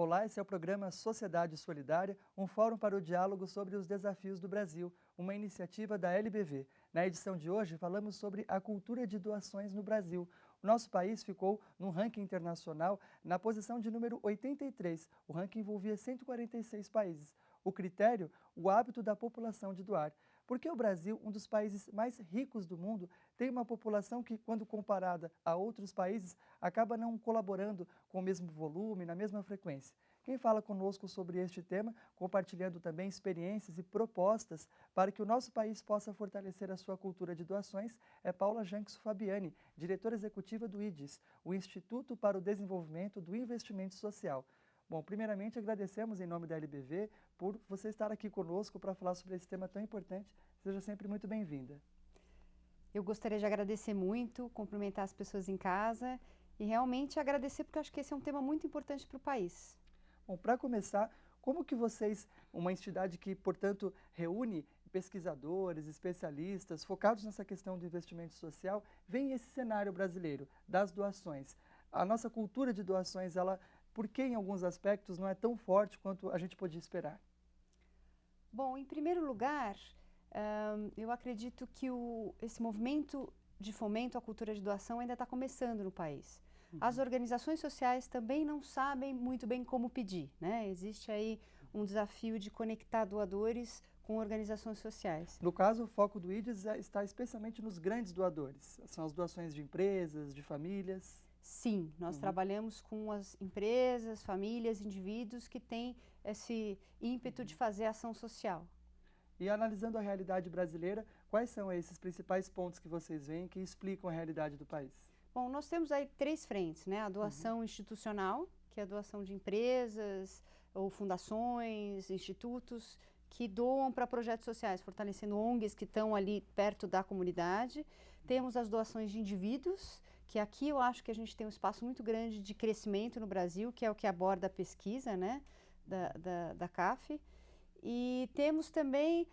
Olá, esse é o programa Sociedade Solidária, um fórum para o diálogo sobre os desafios do Brasil, uma iniciativa da LBV. Na edição de hoje, falamos sobre a cultura de doações no Brasil. O nosso país ficou no ranking internacional na posição de número 83. O ranking envolvia 146 países. O critério, o hábito da população de doar. Porque o Brasil, um dos países mais ricos do mundo, tem uma população que, quando comparada a outros países, acaba não colaborando com o mesmo volume, na mesma frequência. Quem fala conosco sobre este tema, compartilhando também experiências e propostas para que o nosso país possa fortalecer a sua cultura de doações, é Paula Janques Fabiani, diretora executiva do IDES, o Instituto para o Desenvolvimento do Investimento Social. Bom, primeiramente agradecemos em nome da LBV por você estar aqui conosco para falar sobre esse tema tão importante. Seja sempre muito bem-vinda. Eu gostaria de agradecer muito, cumprimentar as pessoas em casa e realmente agradecer porque eu acho que esse é um tema muito importante para o país. Bom, para começar, como que vocês, uma entidade que, portanto, reúne pesquisadores, especialistas focados nessa questão do investimento social, veem esse cenário brasileiro das doações? A nossa cultura de doações, ela, por que em alguns aspectos não é tão forte quanto a gente podia esperar? Bom, em primeiro lugar, eu acredito que esse movimento de fomento à cultura de doação ainda está começando no país. As organizações sociais também não sabem muito bem como pedir, né? Existe aí um desafio de conectar doadores com organizações sociais. No caso, o foco do IDES está especialmente nos grandes doadores. São as doações de empresas, de famílias. Sim, nós trabalhamos com as empresas, famílias, indivíduos que têm esse ímpeto de fazer ação social. E analisando a realidade brasileira, quais são esses principais pontos que vocês veem que explicam a realidade do país? Bom, nós temos aí três frentes, né? A doação institucional, que é a doação de empresas ou fundações, institutos que doam para projetos sociais, fortalecendo ONGs que estão ali perto da comunidade. Temos as doações de indivíduos, que aqui eu acho que a gente tem um espaço muito grande de crescimento no Brasil, que é o que aborda a pesquisa, né, da CAF. E temos também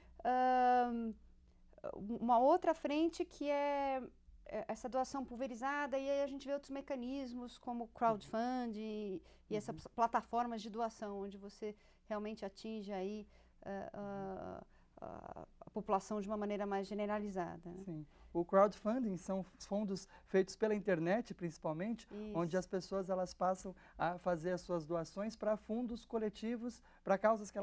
uma outra frente que é essa doação pulverizada, e aí a gente vê outros mecanismos como crowdfunding e essas plataformas de doação, onde você realmente atinge aí a população de uma maneira mais generalizada. Né? Sim. O crowdfunding são fundos feitos pela internet, principalmente, onde as pessoas elas passam a fazer as suas doações para fundos coletivos, para causas que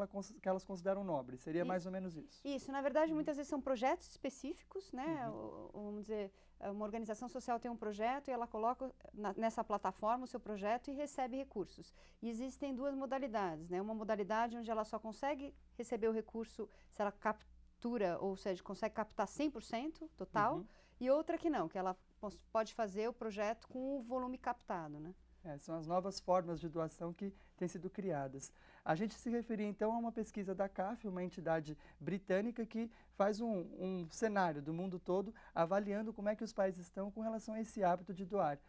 elas consideram nobres. Seria mais ou menos isso. Isso, na verdade, muitas vezes são projetos específicos, né? Vamos dizer, uma organização social tem um projeto e ela coloca nessa plataforma o seu projeto e recebe recursos. E existem duas modalidades, né? Uma modalidade onde ela só consegue receber o recurso se ela captura, ou seja, consegue captar 100% total, e outra que não, que ela pode fazer o projeto com o volume captado, né? São as novas formas de doação que têm sido criadas. A gente se referia então a uma pesquisa da CAF, uma entidade britânica que faz um cenário do mundo todo avaliando como é que os países estão com relação a esse hábito de doar.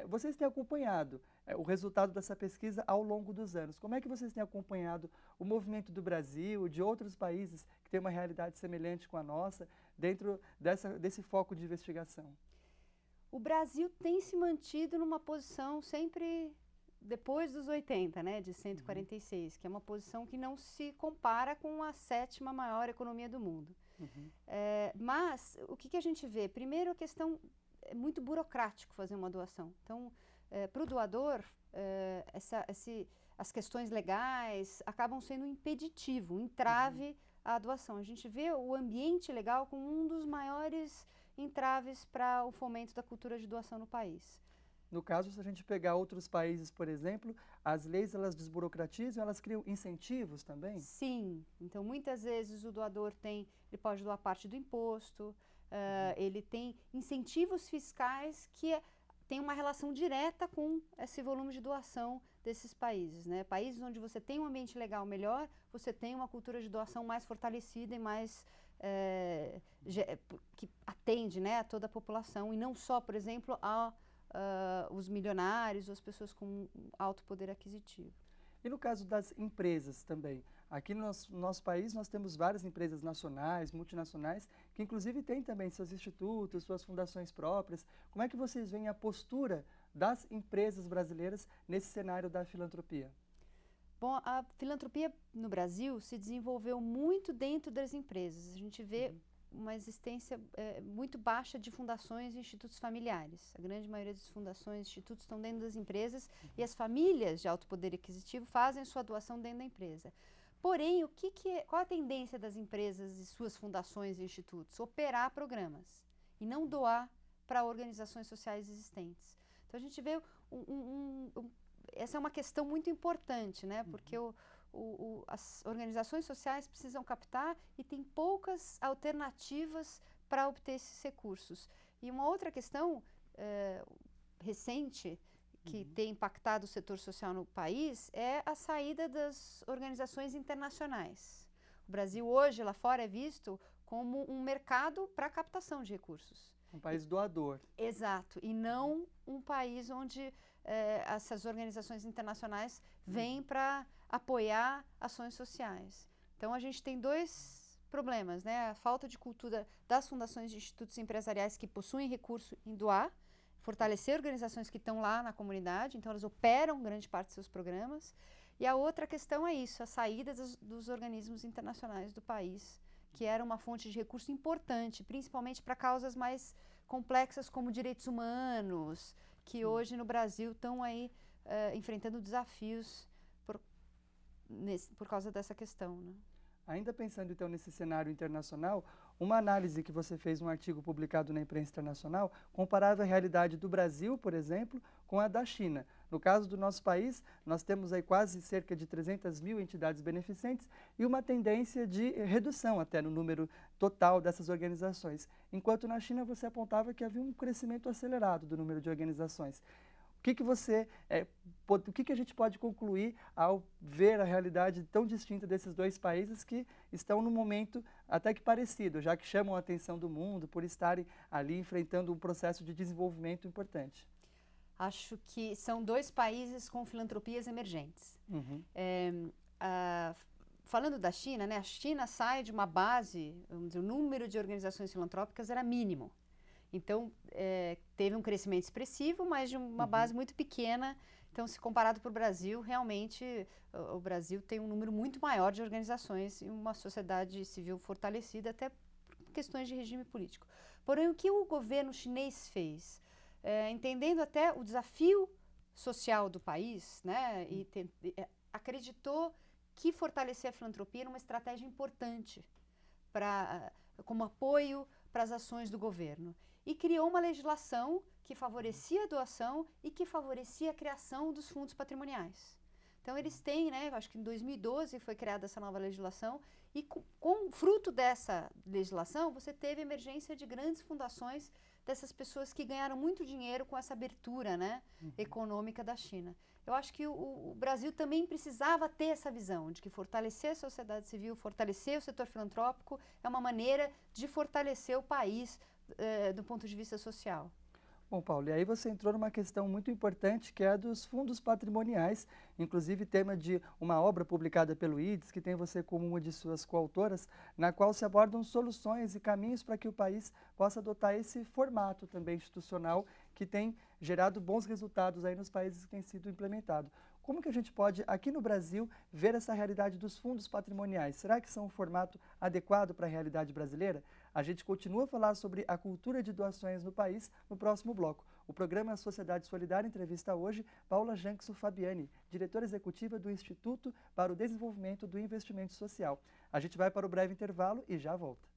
Vocês têm acompanhado o resultado dessa pesquisa ao longo dos anos. Como é que vocês têm acompanhado o movimento do Brasil, de outros países que têm uma realidade semelhante com a nossa, dentro desse foco de investigação? O Brasil tem se mantido numa posição sempre depois dos 80, né, de 146, que é uma posição que não se compara com a sétima maior economia do mundo. Mas o que a gente vê? Primeiro, a questão é muito burocrático fazer uma doação. Então, para o doador, as questões legais acabam sendo um impeditivo, um entrave à doação. A gente vê o ambiente legal como um dos maiores entraves para o fomento da cultura de doação no país. No caso, se a gente pegar outros países, por exemplo, as leis elas desburocratizam, elas criam incentivos também? Sim, então muitas vezes o doador ele pode doar parte do imposto, ele tem incentivos fiscais que tem uma relação direta com esse volume de doação desses países, né? Países onde você tem um ambiente legal melhor, você tem uma cultura de doação mais fortalecida e mais que atende, né, a toda a população e não só, por exemplo, os milionários ou as pessoas com alto poder aquisitivo. E no caso das empresas também, aqui no nosso país nós temos várias empresas nacionais, multinacionais, que inclusive têm também seus institutos, suas fundações próprias. Como é que vocês veem a postura das empresas brasileiras nesse cenário da filantropia? Bom, a filantropia no Brasil se desenvolveu muito dentro das empresas. A gente vê uma existência muito baixa de fundações e institutos familiares. A grande maioria das fundações e institutos estão dentro das empresas e as famílias de alto poder aquisitivo fazem sua doação dentro da empresa. Porém, qual a tendência das empresas e suas fundações e institutos? Operar programas e não doar para organizações sociais existentes. Então, a gente vê essa é uma questão muito importante, né? Porque as organizações sociais precisam captar e tem poucas alternativas para obter esses recursos. E uma outra questão recente que tem impactado o setor social no país é a saída das organizações internacionais. O Brasil hoje, lá fora, é visto como um mercado para captação de recursos. Um país doador. Exato, e não um país onde essas organizações internacionais vêm para apoiar ações sociais. Então, a gente tem dois problemas, né? A falta de cultura das fundações e institutos empresariais que possuem recurso em doar, fortalecer organizações que estão lá na comunidade, então elas operam grande parte dos seus programas. E a outra questão é isso, a saída dos organismos internacionais do país, que era uma fonte de recurso importante, principalmente para causas mais complexas como direitos humanos, que hoje no Brasil estão aí enfrentando desafios por causa dessa questão, né? Ainda pensando então nesse cenário internacional, uma análise que você fez num artigo publicado na imprensa internacional comparava a realidade do Brasil, por exemplo, com a da China. No caso do nosso país, nós temos aí quase cerca de 300 mil entidades beneficentes e uma tendência de redução até no número total dessas organizações. Enquanto na China você apontava que havia um crescimento acelerado do número de organizações. O que a gente pode concluir ao ver a realidade tão distinta desses dois países que estão num momento até que parecido, já que chamam a atenção do mundo por estarem ali enfrentando um processo de desenvolvimento importante? Acho que são dois países com filantropias emergentes. Falando da China, né, a China sai de uma base, vamos dizer, o número de organizações filantrópicas era mínimo. Então, teve um crescimento expressivo, mas de uma base muito pequena. Então, se comparado para o Brasil, realmente o Brasil tem um número muito maior de organizações e uma sociedade civil fortalecida, até por questões de regime político. Porém, o que o governo chinês fez? Entendendo até o desafio social do país, né, e acreditou que fortalecer a filantropia era uma estratégia importante como apoio para as ações do governo. E criou uma legislação que favorecia a doação e que favorecia a criação dos fundos patrimoniais. Então, eles têm, né, acho que em 2012 foi criada essa nova legislação, e com fruto dessa legislação, você teve a emergência de grandes fundações dessas pessoas que ganharam muito dinheiro com essa abertura, né, econômica da China. Eu acho que o Brasil também precisava ter essa visão de que fortalecer a sociedade civil, fortalecer o setor filantrópico é uma maneira de fortalecer o país do ponto de vista social. Bom, Paulo, e aí você entrou numa questão muito importante, que é a dos fundos patrimoniais, inclusive tema de uma obra publicada pelo IDES, que tem você como uma de suas coautoras, na qual se abordam soluções e caminhos para que o país possa adotar esse formato também institucional que tem gerado bons resultados aí nos países que tem sido implementado. Como que a gente pode, aqui no Brasil, ver essa realidade dos fundos patrimoniais? Será que são um formato adequado para a realidade brasileira? A gente continua a falar sobre a cultura de doações no país no próximo bloco. O programa Sociedade Solidária entrevista hoje Paula Janckso Fabiani, diretora executiva do Instituto para o Desenvolvimento do Investimento Social. A gente vai para o breve intervalo e já volta.